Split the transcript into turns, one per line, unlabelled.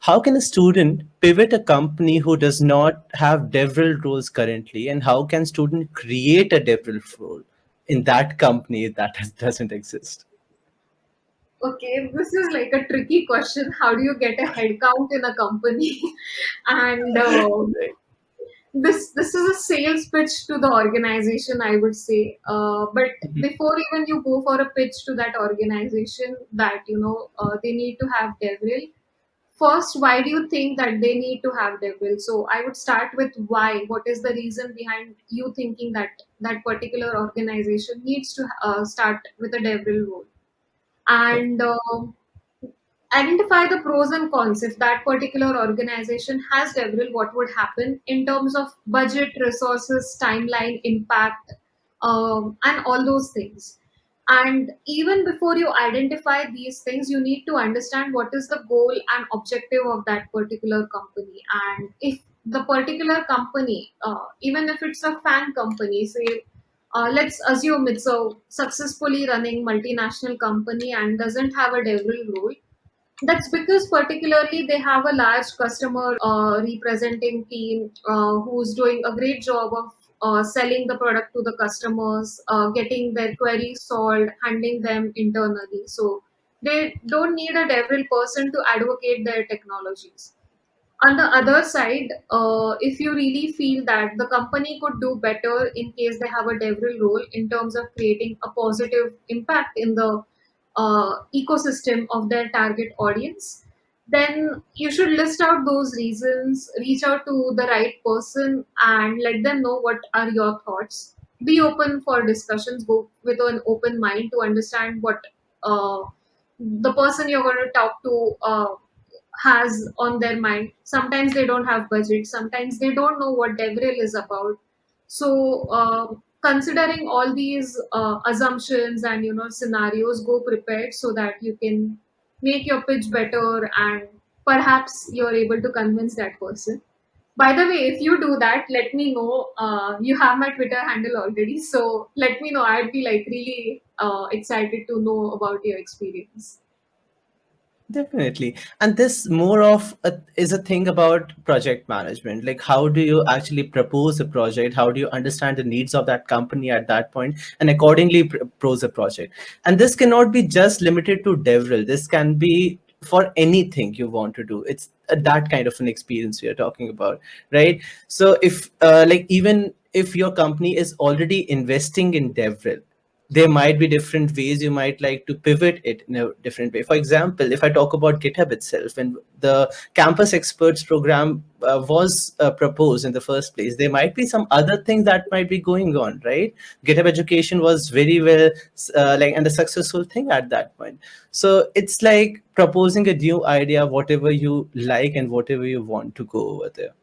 How can a student pivot a company who does not have DevRel roles currently, and how can student create a DevRel role in that company that doesn't exist?
Okay, this is like a tricky question. How do you get a head count in a company? And
Right.
this is a sales pitch to the organization, I would say. But
Mhm.
before even you go for a pitch to that organization that they need to have DevRel, first, why do you think that they need to have DevRel? So I would start with why. What is the reason behind you thinking that that particular organization needs to start with a DevRel role?
Right.
And identify the pros and cons. If that particular organization has DevRel, what would happen in terms of budget, resources, timeline, impact, and all those things. And even before you identify these things, you need to understand what is the goal and objective of that particular company. And if the particular company, even if it's a fan company, say, let's assume it's a successfully running multinational company and doesn't have a DevRel role, that's because particularly they have a large customer representing team who's doing a great job of selling the product to the customers, getting their queries solved, handling them internally. So they don't need a DevRel person to advocate their technologies. On the other side, if you really feel that the company could do better in case they have a DevRel role in terms of creating a positive impact in the ecosystem of their target audience, then you should list out those reasons, reach out to the right person, and let them know what are your thoughts. Be open for discussions, go with an open mind to understand what uh, the person you're going to talk to has on their mind. Sometimes they don't have budget, sometimes they don't know what DevRel is about. So considering all these assumptions and scenarios, go prepared so that you can make your pitch better and perhaps you're able to convince that person. By the way, if you do that, let me know. You have my Twitter handle already, so let me know. I'd be like really excited to know about your experience.
Definitely. And this more of is a thing about project management. Like, how do you actually propose a project? How do you understand the needs of that company at that point and accordingly propose a project? And this cannot be just limited to DevRel. This can be for anything you want to do. It's that kind of an experience we are talking about, right? So if like even if your company is already investing in DevRel, there might be different ways you might like to pivot it in a different way. For example, if I talk about GitHub itself, when the campus experts program was proposed in the first place, there might be some other things that might be going on, right? GitHub education was very well like and a successful thing at that point. So it's like proposing a new idea, whatever you like and whatever you want to go over there.